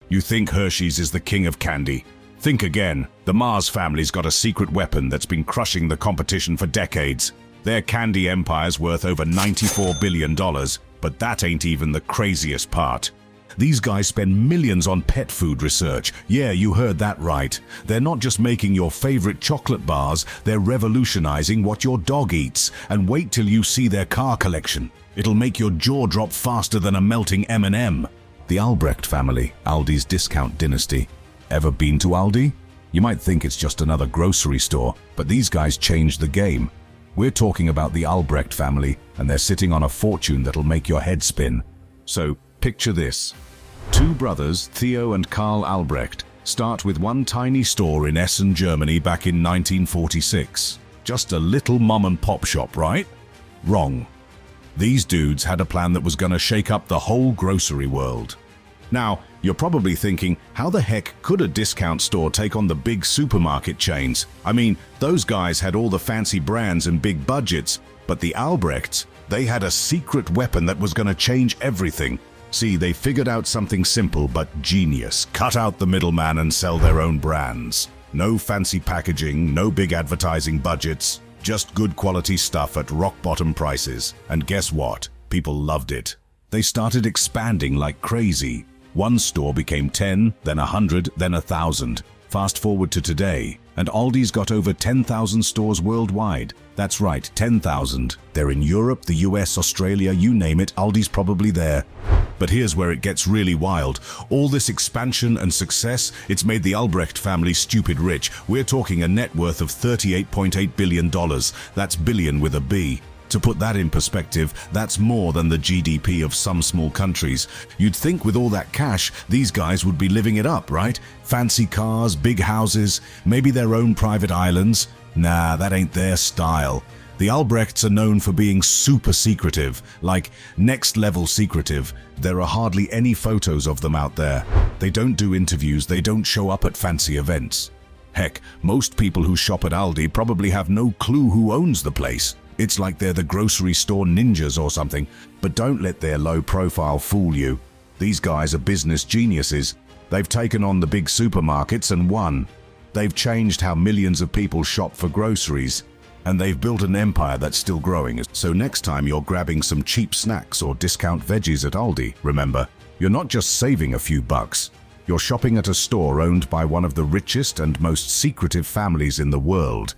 You think Hershey's is the king of candy? Think again. The Mars family's got a secret weapon that's been crushing the competition for decades. Their candy empire's worth over $94 billion, but that ain't even the craziest part. These guys spend millions on pet food research. Yeah, you heard that right. They're not just making your favorite chocolate bars, they're revolutionizing what your dog eats. And wait till you see their car collection. It'll make your jaw drop faster than a melting M&M. The Albrecht family, Aldi's discount dynasty. Ever been to Aldi? You might think it's just another grocery store, but these guys changed the game. We're talking about the Albrecht family, and they're sitting on a fortune that'll make your head spin. So, picture this. Two brothers, Theo and Karl Albrecht, start with one tiny store in Essen, Germany back in 1946. Just a little mom-and-pop shop, right? Wrong. These dudes had a plan that was gonna shake up the whole grocery world. Now, you're probably thinking, how the heck could a discount store take on the big supermarket chains? I mean, those guys had all the fancy brands and big budgets, but the Albrechts, they had a secret weapon that was gonna change everything. See, they figured out something simple but genius. Cut out the middleman and sell their own brands. No fancy packaging, no big advertising budgets, just good quality stuff at rock-bottom prices. And guess what? People loved it. They started expanding like crazy. One store became 10, then 100, then 1,000. Fast forward to today, and Aldi's got over 10,000 stores worldwide. That's right, 10,000. They're in Europe, the US, Australia, you name it, Aldi's probably there. But here's where it gets really wild. All this expansion and success, it's made the Albrecht family stupid rich. We're talking a net worth of $38.8 billion. That's billion with a B. To put that in perspective, that's more than the GDP of some small countries. You'd think with all that cash, these guys would be living it up, right? Fancy cars, big houses, maybe their own private islands. Nah, that ain't their style. The Albrechts are known for being super secretive, like next-level secretive. There are hardly any photos of them out there. They don't do interviews, they don't show up at fancy events. Heck, most people who shop at Aldi probably have no clue who owns the place. It's like they're the grocery store ninjas or something, but don't let their low profile fool you. These guys are business geniuses. They've taken on the big supermarkets and won. They've changed how millions of people shop for groceries, and they've built an empire that's still growing. So next time you're grabbing some cheap snacks or discount veggies at Aldi, remember, you're not just saving a few bucks. You're shopping at a store owned by one of the richest and most secretive families in the world.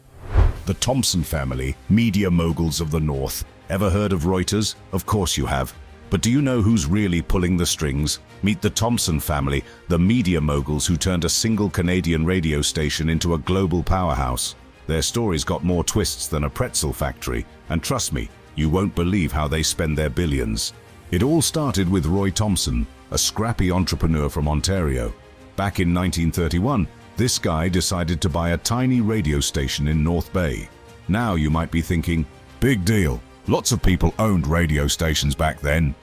The Thompson family, media moguls of the North. Ever heard of Reuters? Of course you have. But do you know who's really pulling the strings? Meet the Thompson family, the media moguls who turned a single Canadian radio station into a global powerhouse. Their story's got more twists than a pretzel factory, and trust me, you won't believe how they spend their billions. It all started with Roy Thompson, a scrappy entrepreneur from Ontario. Back in 1931, this guy decided to buy a tiny radio station in North Bay. Now you might be thinking, big deal, lots of people owned radio stations back then.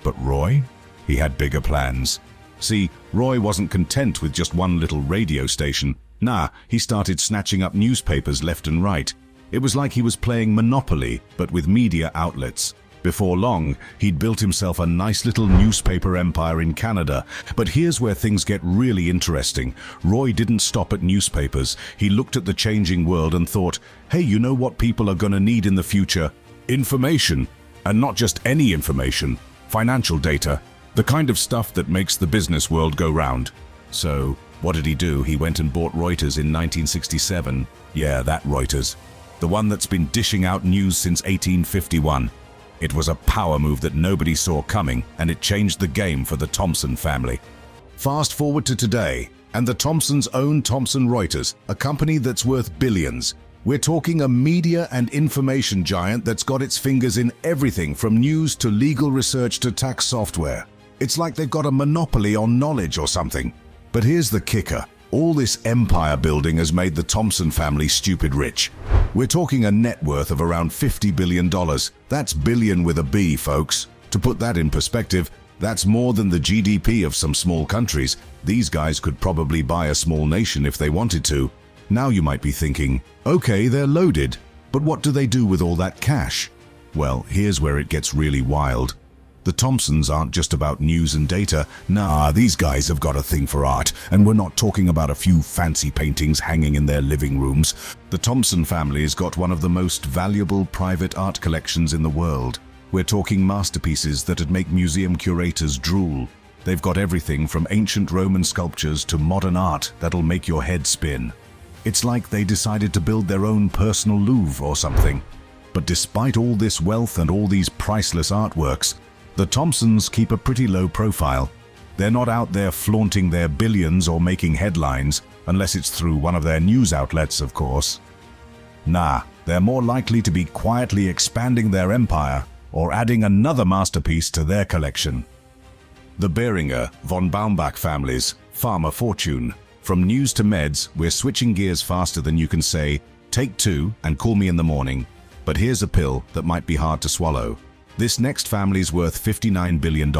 But Roy? He had bigger plans. See, Roy wasn't content with just one little radio station. Nah, he started snatching up newspapers left and right. It was like he was playing Monopoly, but with media outlets. Before long, he'd built himself a nice little newspaper empire in Canada. But here's where things get really interesting. Roy didn't stop at newspapers. He looked at the changing world and thought, hey, you know what people are gonna need in the future? Information. And not just any information. Financial data. The kind of stuff that makes the business world go round. So, what did he do? He went and bought Reuters in 1967. Yeah, that Reuters. The one that's been dishing out news since 1851. It was a power move that nobody saw coming, and it changed the game for the Thompson family. Fast forward to today, and the Thompsons own Thomson Reuters, a company that's worth billions. We're talking a media and information giant that's got its fingers in everything from news to legal research to tax software. It's like they've got a monopoly on knowledge or something. But here's the kicker. All this empire building has made the Thompson family stupid rich. We're talking a net worth of around $50 billion. That's billion with a B, folks. To put that in perspective, that's more than the GDP of some small countries. These guys could probably buy a small nation if they wanted to. Now you might be thinking, okay, they're loaded, but what do they do with all that cash? Well, here's where it gets really wild. The Thompsons aren't just about news and data. Nah, these guys have got a thing for art, and we're not talking about a few fancy paintings hanging in their living rooms. The Thompson family's got one of the most valuable private art collections in the world. We're talking masterpieces that'd make museum curators drool. They've got everything from ancient Roman sculptures to modern art that'll make your head spin. It's like they decided to build their own personal Louvre or something. But despite all this wealth and all these priceless artworks, the Thompsons keep a pretty low profile. They're not out there flaunting their billions or making headlines, unless it's through one of their news outlets, of course. Nah, they're more likely to be quietly expanding their empire or adding another masterpiece to their collection. The Beringer, von Baumbach families, farm a fortune. From news to meds, we're switching gears faster than you can say, "Take two and call me in the morning." But here's a pill that might be hard to swallow. This next family's worth $59 billion,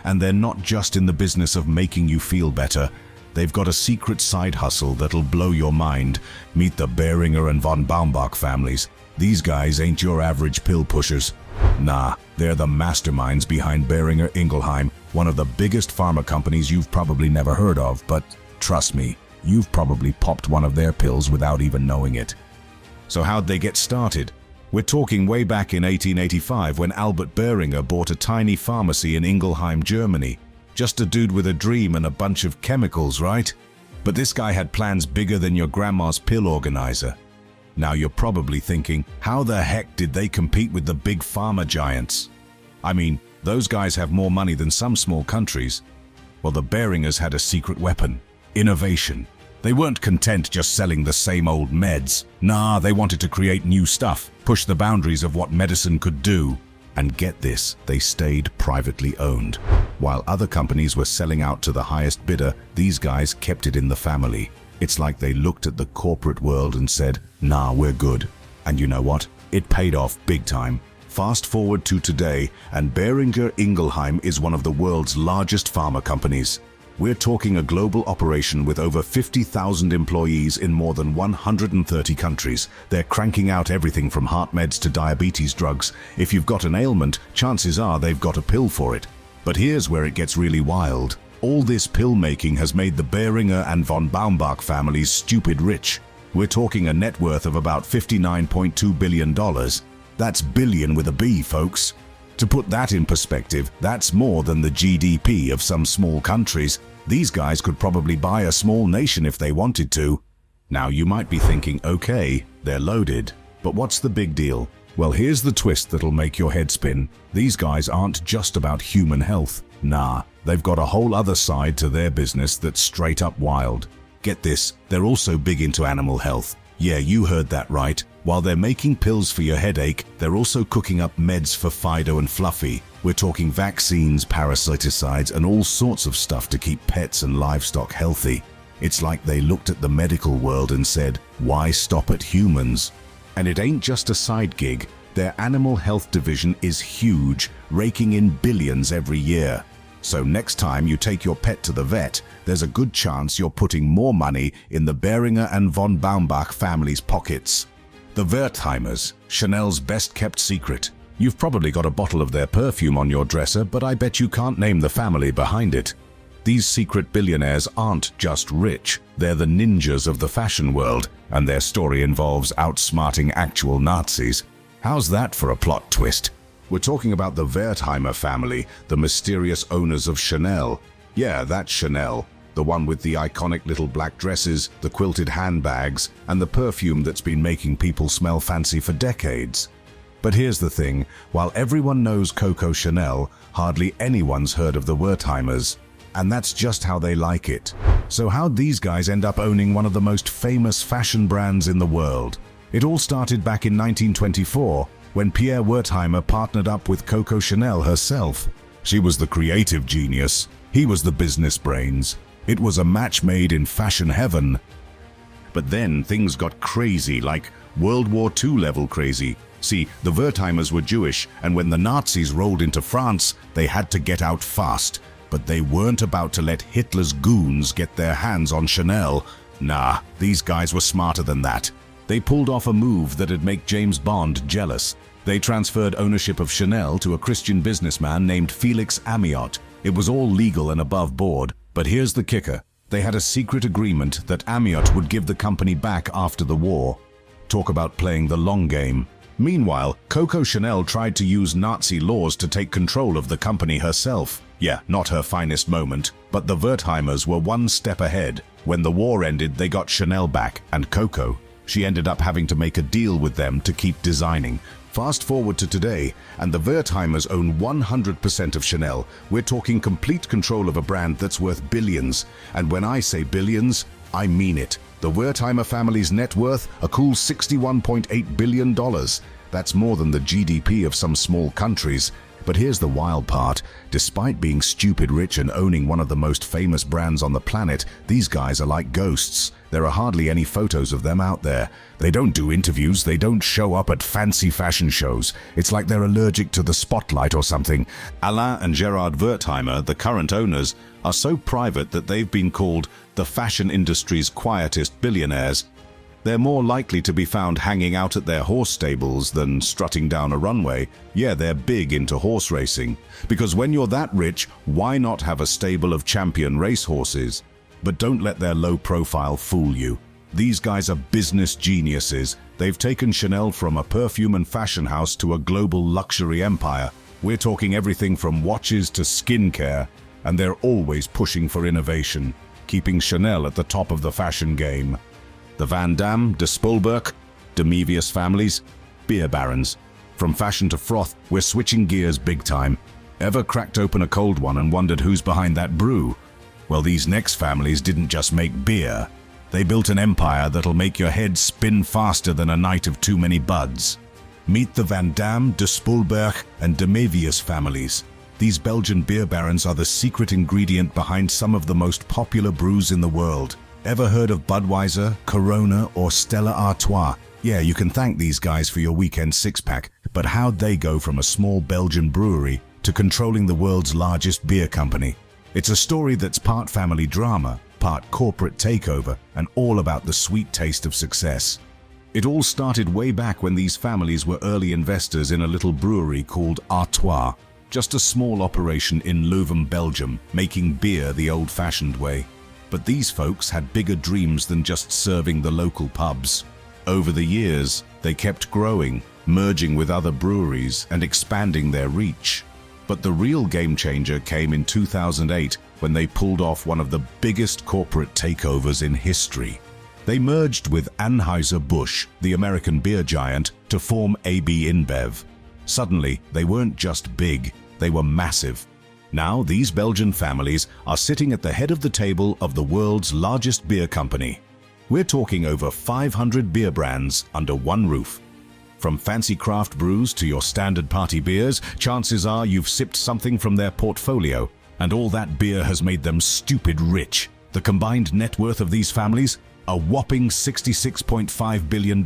and they're not just in the business of making you feel better. They've got a secret side hustle that'll blow your mind. Meet the Beringer and von Baumbach families. These guys ain't your average pill pushers. Nah, they're the masterminds behind Boehringer Ingelheim, one of the biggest pharma companies you've probably never heard of, but trust me, you've probably popped one of their pills without even knowing it. So how'd they get started? We're talking way back in 1885 when Albert Boehringer bought a tiny pharmacy in Ingelheim, Germany. Just a dude with a dream and a bunch of chemicals, right? But this guy had plans bigger than your grandma's pill organizer. Now you're probably thinking, how the heck did they compete with the big pharma giants? I mean, those guys have more money than some small countries. Well, the Boehringers had a secret weapon: innovation. They weren't content just selling the same old meds. Nah, they wanted to create new stuff, push the boundaries of what medicine could do. And get this, they stayed privately owned. While other companies were selling out to the highest bidder, these guys kept it in the family. It's like they looked at the corporate world and said, nah, we're good. And you know what? It paid off big time. Fast forward to today, and Boehringer Ingelheim is one of the world's largest pharma companies. We're talking a global operation with over 50,000 employees in more than 130 countries. They're cranking out everything from heart meds to diabetes drugs. If you've got an ailment, chances are they've got a pill for it. But here's where it gets really wild. All this pill making has made the Boehringer and von Baumbach families stupid rich. We're talking a net worth of about $59.2 billion. That's billion with a B, folks. To put that in perspective, that's more than the GDP of some small countries. These guys could probably buy a small nation if they wanted to. Now you might be thinking, okay, they're loaded. But what's the big deal? Well, here's the twist that'll make your head spin. These guys aren't just about human health. Nah, they've got a whole other side to their business that's straight up wild. Get this, they're also big into animal health. Yeah, you heard that right. While they're making pills for your headache, they're also cooking up meds for Fido and Fluffy. We're talking vaccines, parasiticides, and all sorts of stuff to keep pets and livestock healthy. It's like they looked at the medical world and said, why stop at humans? And it ain't just a side gig. Their animal health division is huge, raking in billions every year. So next time you take your pet to the vet, there's a good chance you're putting more money in the Boehringer and von Baumbach family's pockets. The Wertheimers, Chanel's best-kept secret. You've probably got a bottle of their perfume on your dresser, but I bet you can't name the family behind it. These secret billionaires aren't just rich, they're the ninjas of the fashion world, and their story involves outsmarting actual Nazis. How's that for a plot twist? We're talking about the Wertheimer family, the mysterious owners of Chanel. Yeah, that's Chanel, the one with the iconic little black dresses, the quilted handbags, and the perfume that's been making people smell fancy for decades. But here's the thing, while everyone knows Coco Chanel, hardly anyone's heard of the Wertheimers. And that's just how they like it. So how'd these guys end up owning one of the most famous fashion brands in the world? It all started back in 1924, when Pierre Wertheimer partnered up with Coco Chanel herself. She was the creative genius, he was the business brains. It was a match made in fashion heaven. But then things got crazy, like World War II level crazy. See, the Wertheimers were Jewish, and when the Nazis rolled into France, they had to get out fast. But they weren't about to let Hitler's goons get their hands on Chanel. Nah, these guys were smarter than that. They pulled off a move that'd make James Bond jealous. They transferred ownership of Chanel to a Christian businessman named Felix Amiot. It was all legal and above board, but here's the kicker. They had a secret agreement that Amiot would give the company back after the war. Talk about playing the long game. Meanwhile, Coco Chanel tried to use Nazi laws to take control of the company herself. Yeah, not her finest moment, but the Wertheimers were one step ahead. When the war ended, they got Chanel back, and Coco, she ended up having to make a deal with them to keep designing. Fast forward to today, and the Wertheimers own 100% of Chanel. We're talking complete control of a brand that's worth billions. And when I say billions, I mean it. The Wertheimer family's net worth, a cool $61.8 billion. That's more than the GDP of some small countries. But here's the wild part. Despite being stupid rich and owning one of the most famous brands on the planet, these guys are like ghosts. There are hardly any photos of them out there. They don't do interviews, they don't show up at fancy fashion shows. It's like they're allergic to the spotlight or something. Alain and Gerard Wertheimer, the current owners, are so private that they've been called the fashion industry's quietest billionaires. They're more likely to be found hanging out at their horse stables than strutting down a runway. Yeah, they're big into horse racing. Because when you're that rich, why not have a stable of champion racehorses? But don't let their low profile fool you. These guys are business geniuses. They've taken Chanel from a perfume and fashion house to a global luxury empire. We're talking everything from watches to skincare, and they're always pushing for innovation, keeping Chanel at the top of the fashion game. The Van Damme, de Spolberk, de Mevius families, beer barons. From fashion to froth, we're switching gears big time. Ever cracked open a cold one and wondered who's behind that brew? Well, these next families didn't just make beer. They built an empire that'll make your head spin faster than a night of too many buds. Meet the Van Damme, de Spolberk, and de Mevius families. These Belgian beer barons are the secret ingredient behind some of the most popular brews in the world. Ever heard of Budweiser, Corona, or Stella Artois? Yeah, you can thank these guys for your weekend six-pack, but how'd they go from a small Belgian brewery to controlling the world's largest beer company? It's a story that's part family drama, part corporate takeover, and all about the sweet taste of success. It all started way back when these families were early investors in a little brewery called Artois, just a small operation in Leuven, Belgium, making beer the old-fashioned way. But these folks had bigger dreams than just serving the local pubs. Over the years, they kept growing, merging with other breweries and expanding their reach. But the real game changer came in 2008 when they pulled off one of the biggest corporate takeovers in history. They merged with Anheuser-Busch, the American beer giant, to form AB InBev. Suddenly, they weren't just big, they were massive. Now, these Belgian families are sitting at the head of the table of the world's largest beer company. We're talking over 500 beer brands under one roof. From fancy craft brews to your standard party beers, chances are you've sipped something from their portfolio, and all that beer has made them stupid rich. The combined net worth of these families? A whopping $66.5 billion.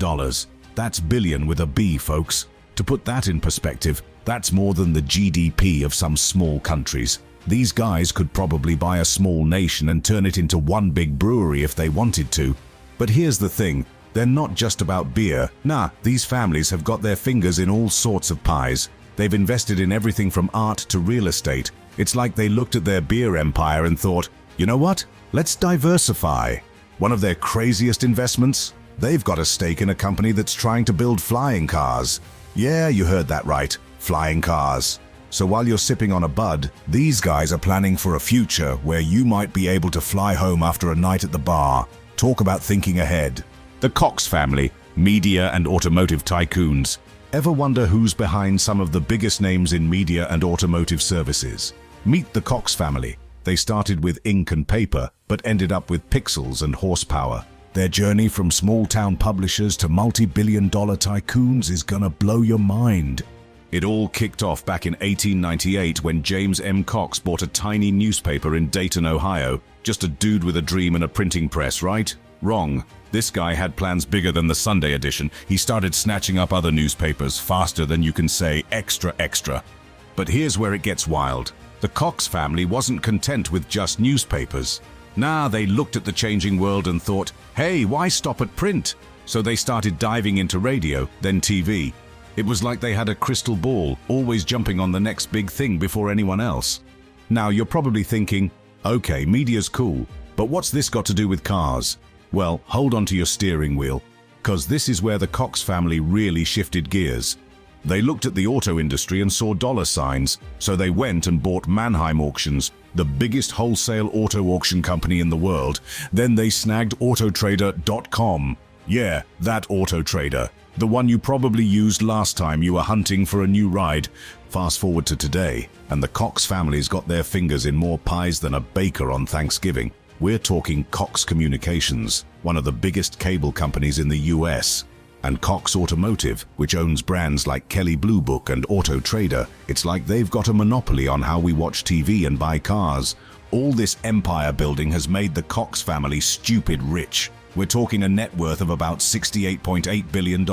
That's billion with a B, folks. To put that in perspective, that's more than the GDP of some small countries. These guys could probably buy a small nation and turn it into one big brewery if they wanted to. But here's the thing, they're not just about beer. Nah, these families have got their fingers in all sorts of pies. They've invested in everything from art to real estate. It's like they looked at their beer empire and thought, you know what? Let's diversify. One of their craziest investments? They've got a stake in a company that's trying to build flying cars. Yeah, you heard that right. Flying cars. So while you're sipping on a bud, these guys are planning for a future where you might be able to fly home after a night at the bar. Talk about thinking ahead. The Cox family, media and automotive tycoons. Ever wonder who's behind some of the biggest names in media and automotive services? Meet the Cox family. They started with ink and paper, but ended up with pixels and horsepower. Their journey from small-town publishers to multi-billion-dollar tycoons is gonna blow your mind. It all kicked off back in 1898 when James M. Cox bought a tiny newspaper in Dayton, Ohio. Just a dude with a dream and a printing press, right? Wrong. This guy had plans bigger than the Sunday edition. He started snatching up other newspapers faster than you can say extra extra. But here's where it gets wild. The Cox family wasn't content with just newspapers. Nah, they looked at the changing world and thought, hey, why stop at print? So they started diving into radio, then TV. It was like they had a crystal ball, always jumping on the next big thing before anyone else. Now you're probably thinking, okay, media's cool, but what's this got to do with cars? Well, hold on to your steering wheel, because this is where the Cox family really shifted gears. They looked at the auto industry and saw dollar signs, so they went and bought Mannheim Auctions, the biggest wholesale auto auction company in the world. Then they snagged Autotrader.com. Yeah, that Autotrader. The one you probably used last time you were hunting for a new ride. Fast forward to today, and the Cox family's got their fingers in more pies than a baker on Thanksgiving. We're talking Cox Communications, one of the biggest cable companies in the US, and Cox Automotive, which owns brands like Kelley Blue Book and Auto Trader. It's like they've got a monopoly on how we watch TV and buy cars. All this empire building has made the Cox family stupid rich. We're talking a net worth of about $68.8 billion.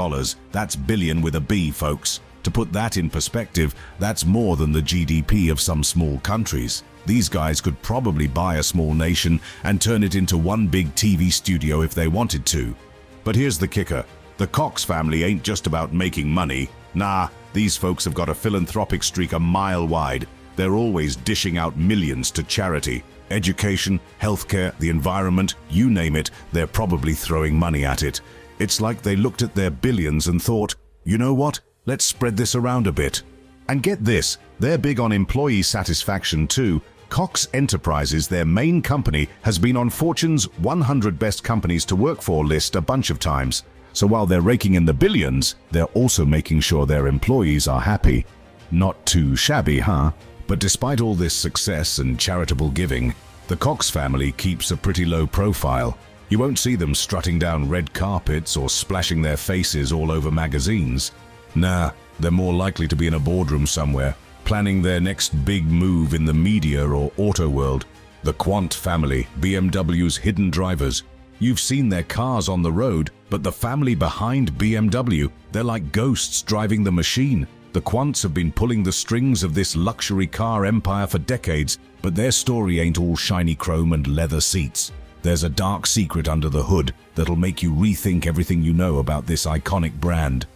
That's billion with a B, folks. To put that in perspective, that's more than the GDP of some small countries. These guys could probably buy a small nation and turn it into one big TV studio if they wanted to. But here's the kicker. The Cox family ain't just about making money. Nah, these folks have got a philanthropic streak a mile wide. They're always dishing out millions to charity. Education, healthcare, the environment, you name it, they're probably throwing money at it. It's like they looked at their billions and thought, you know what, let's spread this around a bit. And get this, they're big on employee satisfaction too. Cox Enterprises, their main company, has been on Fortune's 100 Best Companies to Work For list a bunch of times. So while they're raking in the billions, they're also making sure their employees are happy. Not too shabby, huh? But despite all this success and charitable giving, the Cox family keeps a pretty low profile. You won't see them strutting down red carpets or splashing their faces all over magazines. Nah, they're more likely to be in a boardroom somewhere, planning their next big move in the media or auto world. The Quant family, BMW's hidden drivers. You've seen their cars on the road, but the family behind BMW, they're like ghosts driving the machine. The Quants have been pulling the strings of this luxury car empire for decades, but their story ain't all shiny chrome and leather seats. There's a dark secret under the hood that'll make you rethink everything you know about this iconic brand.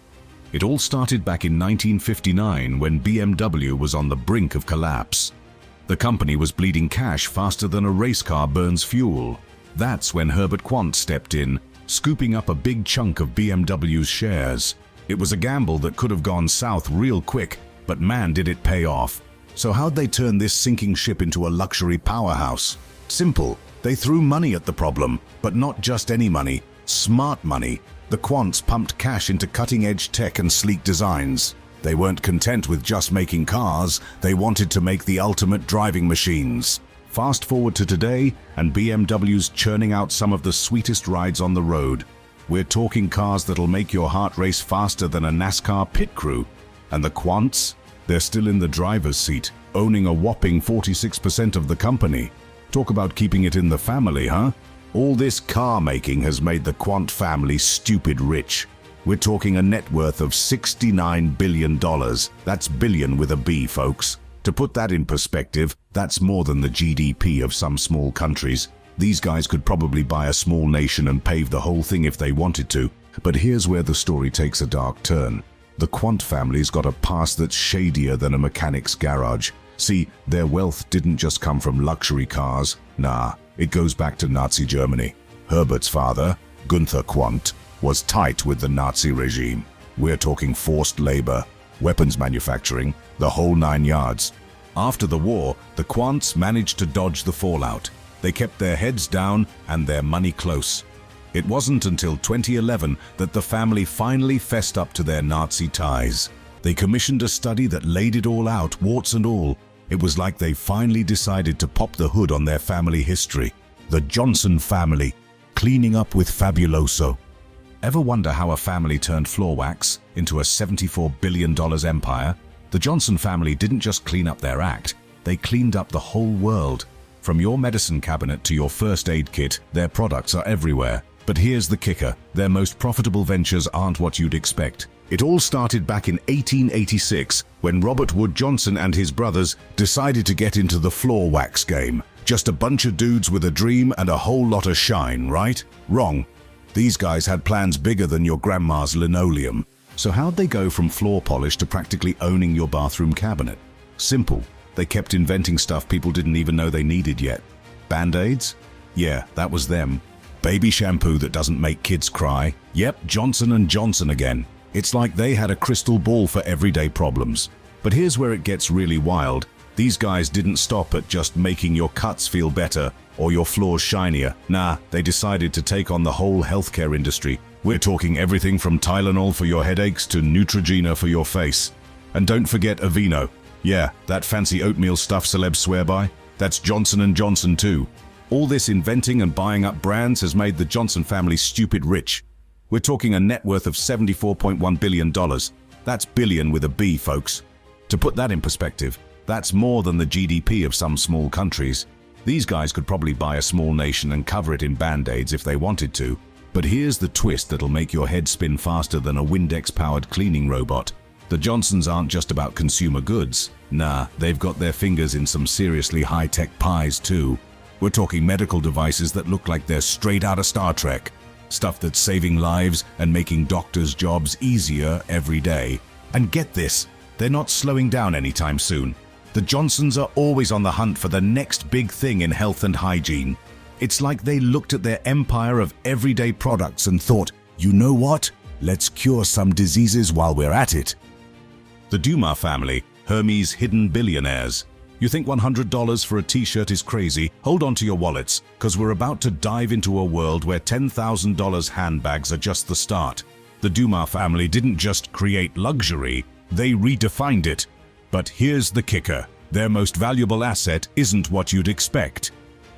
It all started back in 1959 when BMW was on the brink of collapse. The company was bleeding cash faster than a race car burns fuel. That's when Herbert Quant stepped in, scooping up a big chunk of BMW's shares. It was a gamble that could have gone south real quick, but man did it pay off. So how'd they turn this sinking ship into a luxury powerhouse? Simple. They threw money at the problem, but not just any money, smart money. The Quants pumped cash into cutting-edge tech and sleek designs. They weren't content with just making cars, they wanted to make the ultimate driving machines. Fast forward to today, and BMW's churning out some of the sweetest rides on the road. We're talking cars that'll make your heart race faster than a NASCAR pit crew. And the Quants? They're still in the driver's seat, owning a whopping 46% of the company. Talk about keeping it in the family, huh? All this car making has made the Quant family stupid rich. We're talking a net worth of $69 billion. That's billion with a B, folks. To put that in perspective, that's more than the GDP of some small countries. These guys could probably buy a small nation and pave the whole thing if they wanted to. But here's where the story takes a dark turn. The Quant family's got a past that's shadier than a mechanic's garage. See, their wealth didn't just come from luxury cars. Nah, it goes back to Nazi Germany. Herbert's father, Gunther Quant, was tight with the Nazi regime. We're talking forced labor, weapons manufacturing, the whole 9 yards. After the war, the Quants managed to dodge the fallout. They kept their heads down and their money close. It wasn't until 2011 that the family finally fessed up to their Nazi ties. They commissioned a study that laid it all out, warts and all. It was like they finally decided to pop the hood on their family history. The Johnson family, cleaning up with Fabuloso. Ever wonder how a family turned floor wax into a $74 billion empire? The Johnson family didn't just clean up their act, they cleaned up the whole world. From your medicine cabinet to your first aid kit, their products are everywhere. But here's the kicker, their most profitable ventures aren't what you'd expect. It all started back in 1886 when Robert Wood Johnson and his brothers decided to get into the floor wax game. Just a bunch of dudes with a dream and a whole lot of shine, right? Wrong. These guys had plans bigger than your grandma's linoleum. So how'd they go from floor polish to practically owning your bathroom cabinet? Simple. They kept inventing stuff people didn't even know they needed yet. Band-Aids? Yeah, that was them. Baby shampoo that doesn't make kids cry? Yep, Johnson & Johnson again. It's like they had a crystal ball for everyday problems. But here's where it gets really wild. These guys didn't stop at just making your cuts feel better or your floors shinier. Nah, they decided to take on the whole healthcare industry. We're talking everything from Tylenol for your headaches to Neutrogena for your face. And don't forget Aveeno. Yeah, that fancy oatmeal stuff celebs swear by. That's Johnson & Johnson too. All this inventing and buying up brands has made the Johnson family stupid rich. We're talking a net worth of $74.1 billion. That's billion with a B, folks. To put that in perspective, that's more than the GDP of some small countries. These guys could probably buy a small nation and cover it in Band-Aids if they wanted to. But here's the twist that'll make your head spin faster than a Windex-powered cleaning robot. The Johnsons aren't just about consumer goods. Nah, they've got their fingers in some seriously high-tech pies too. We're talking medical devices that look like they're straight out of Star Trek. Stuff that's saving lives and making doctors' jobs easier every day. And get this, they're not slowing down anytime soon. The Johnsons are always on the hunt for the next big thing in health and hygiene. It's like they looked at their empire of everyday products and thought, you know what? Let's cure some diseases while we're at it. The Duma family, Hermes' hidden billionaires. You think $100 for a t-shirt is crazy? Hold on to your wallets, because we're about to dive into a world where $10,000 handbags are just the start. The Duma family didn't just create luxury, they redefined it. But here's the kicker. Their most valuable asset isn't what you'd expect.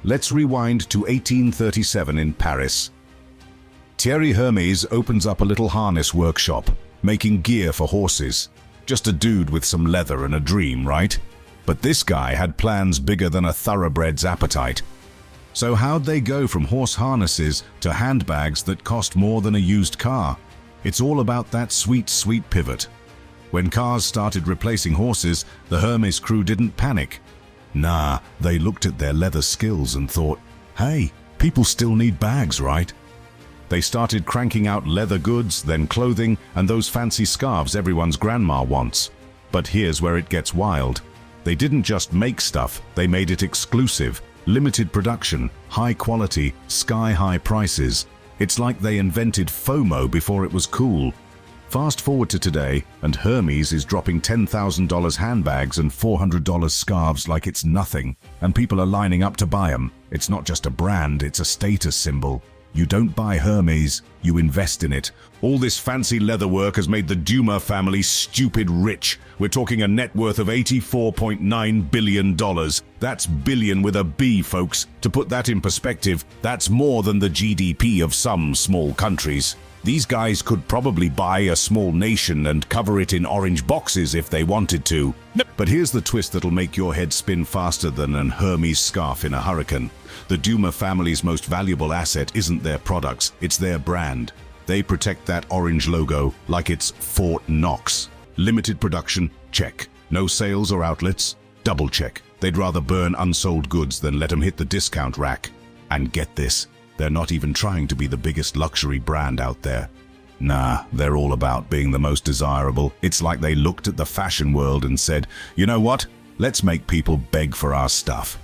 Let's rewind to 1837 in Paris. Thierry Hermes opens up a little harness workshop, making gear for horses. Just a dude with some leather and a dream, right? But this guy had plans bigger than a thoroughbred's appetite. So how'd they go from horse harnesses to handbags that cost more than a used car? It's all about that sweet, sweet pivot. When cars started replacing horses, the Hermes crew didn't panic. Nah, they looked at their leather skills and thought, hey, people still need bags, right? They started cranking out leather goods, then clothing, and those fancy scarves everyone's grandma wants. But here's where it gets wild. They didn't just make stuff, they made it exclusive, limited production, high quality, sky-high prices. It's like they invented FOMO before it was cool. Fast forward to today, and Hermes is dropping $10,000 handbags and $400 scarves like it's nothing, and people are lining up to buy them. It's not just a brand, it's a status symbol. You don't buy Hermes, you invest in it. All this fancy leather work has made the Duma family stupid rich. We're talking a net worth of $84.9 billion. That's billion with a B, folks. To put that in perspective, that's more than the GDP of some small countries. These guys could probably buy a small nation and cover it in orange boxes if they wanted to. But here's the twist that'll make your head spin faster than an Hermes scarf in a hurricane. The Duma family's most valuable asset isn't their products, it's their brand. They protect that orange logo like it's Fort Knox. Limited production? Check. No sales or outlets? Double check. They'd rather burn unsold goods than let them hit the discount rack. And get this, they're not even trying to be the biggest luxury brand out there. Nah, they're all about being the most desirable. It's like they looked at the fashion world and said, you know what? Let's make people beg for our stuff.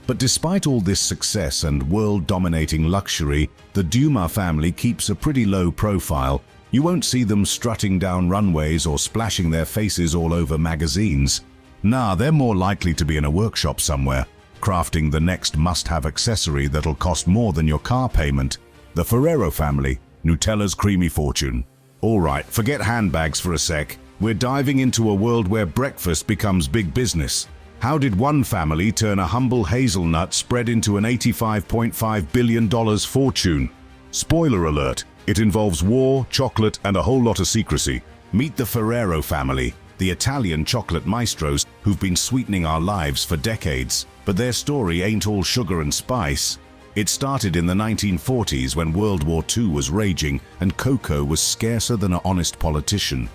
But despite all this success and world-dominating luxury, the Duma family keeps a pretty low profile. You won't see them strutting down runways or splashing their faces all over magazines. Nah, they're more likely to be in a workshop somewhere, crafting the next must-have accessory that'll cost more than your car payment. The Ferrero Family, Nutella's creamy fortune. Alright, forget handbags for a sec. We're diving into a world where breakfast becomes big business. How did one family turn a humble hazelnut spread into an $85.5 billion fortune? Spoiler alert, it involves war, chocolate, and a whole lot of secrecy. Meet the Ferrero family, the Italian chocolate maestros who've been sweetening our lives for decades. But their story ain't all sugar and spice. It started in the 1940s when World War II was raging and cocoa was scarcer than an honest politician.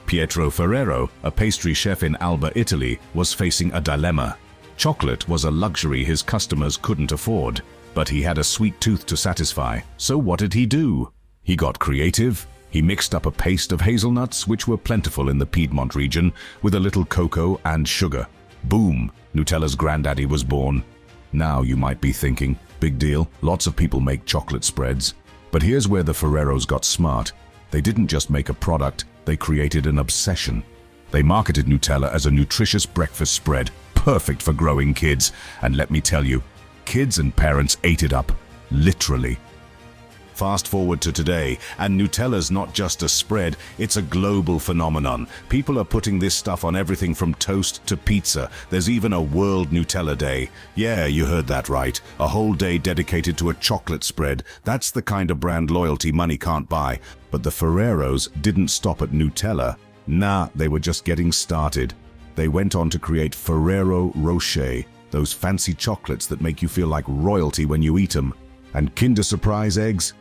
Pietro Ferrero, a pastry chef in Alba, Italy, was facing a dilemma. Chocolate was a luxury his customers couldn't afford, but he had a sweet tooth to satisfy. So what did he do? He got creative. He mixed up a paste of hazelnuts, which were plentiful in the Piedmont region, with a little cocoa and sugar. Boom! Nutella's granddaddy was born. Now you might be thinking, big deal, lots of people make chocolate spreads. But here's where the Ferreros got smart. They didn't just make a product, they created an obsession. They marketed Nutella as a nutritious breakfast spread, perfect for growing kids. And let me tell you, kids and parents ate it up, literally. Fast forward to today, and Nutella's not just a spread, it's a global phenomenon. People are putting this stuff on everything from toast to pizza. There's even a World Nutella Day. Yeah, you heard that right. A whole day dedicated to a chocolate spread. That's the kind of brand loyalty money can't buy. But the Ferreros didn't stop at Nutella. Nah, they were just getting started. They went on to create Ferrero Rocher, those fancy chocolates that make you feel like royalty when you eat them. And Kinder Surprise eggs?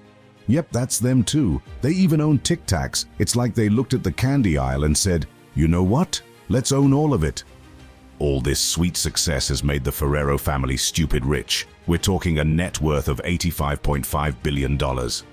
Yep, that's them too. They even own Tic Tacs. It's like they looked at the candy aisle and said, you know what? Let's own all of it. All this sweet success has made the Ferrero family stupid rich. We're talking a net worth of $85.5 billion.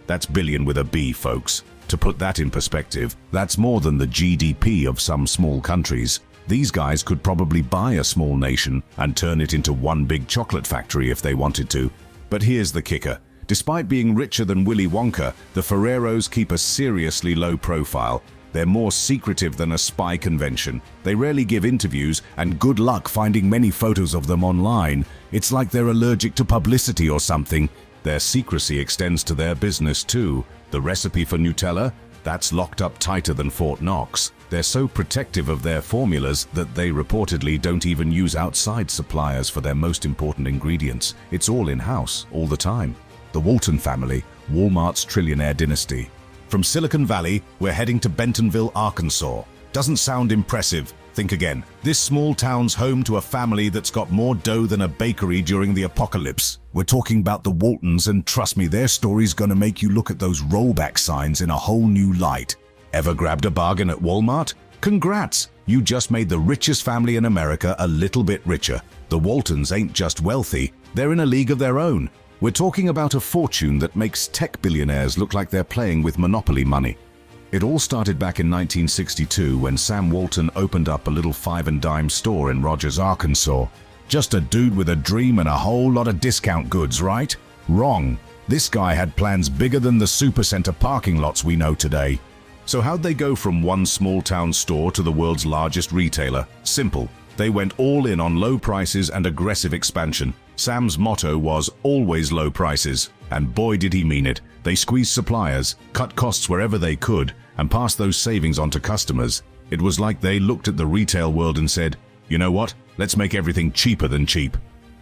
That's billion with a B, folks. To put that in perspective, that's more than the GDP of some small countries. These guys could probably buy a small nation and turn it into one big chocolate factory if they wanted to. But here's the kicker. Despite being richer than Willy Wonka, the Ferreros keep a seriously low profile. They're more secretive than a spy convention. They rarely give interviews, and good luck finding many photos of them online. It's like they're allergic to publicity or something. Their secrecy extends to their business too. The recipe for Nutella? That's locked up tighter than Fort Knox. They're so protective of their formulas that they reportedly don't even use outside suppliers for their most important ingredients. It's all in-house, all the time. The Walton family, Walmart's trillionaire dynasty. From Silicon Valley, we're heading to Bentonville, Arkansas. Doesn't sound impressive. Think again. This small town's home to a family that's got more dough than a bakery during the apocalypse. We're talking about the Waltons, and trust me, their story's gonna make you look at those rollback signs in a whole new light. Ever grabbed a bargain at Walmart? Congrats! You just made the richest family in America a little bit richer. The Waltons ain't just wealthy, they're in a league of their own. We're talking about a fortune that makes tech billionaires look like they're playing with monopoly money. It all started back in 1962 when Sam Walton opened up a little five-and-dime store in Rogers, Arkansas. Just a dude with a dream and a whole lot of discount goods, right? Wrong. This guy had plans bigger than the supercenter parking lots we know today. So how'd they go from one small-town store to the world's largest retailer? Simple. They went all in on low prices and aggressive expansion. Sam's motto was always low prices, and boy did he mean it. They squeezed suppliers, cut costs wherever they could, and passed those savings on to customers. It was like they looked at the retail world and said, you know what, let's make everything cheaper than cheap.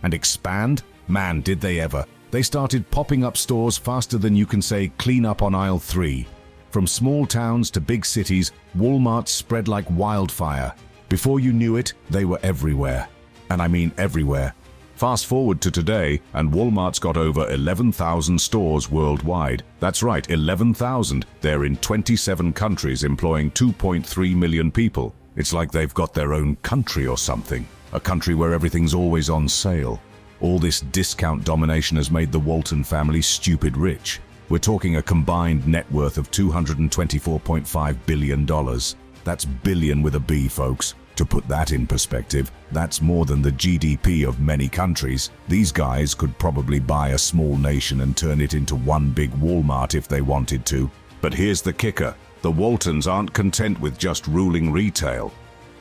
And expand? Man, did they ever. They started popping up stores faster than you can say clean up on aisle 3. From small towns to big cities, Walmart spread like wildfire. Before you knew it, they were everywhere. And I mean everywhere. Fast forward to today, and Walmart's got over 11,000 stores worldwide. That's right, 11,000. They're in 27 countries, employing 2.3 million people. It's like they've got their own country or something. A country where everything's always on sale. All this discount domination has made the Walton family stupid rich. We're talking a combined net worth of $224.5 billion. That's billion with a B, folks. To put that in perspective, that's more than the GDP of many countries. These guys could probably buy a small nation and turn it into one big Walmart if they wanted to. But here's the kicker. The Waltons aren't content with just ruling retail.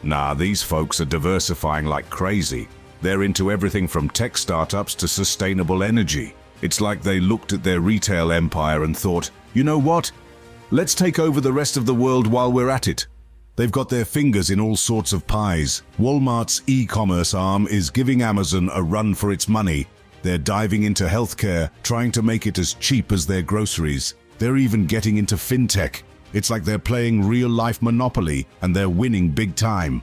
Nah, these folks are diversifying like crazy. They're into everything from tech startups to sustainable energy. It's like they looked at their retail empire and thought, you know what? Let's take over the rest of the world while we're at it. They've got their fingers in all sorts of pies. Walmart's e-commerce arm is giving Amazon a run for its money. They're diving into healthcare, trying to make it as cheap as their groceries. They're even getting into fintech. It's like they're playing real-life Monopoly, and they're winning big time.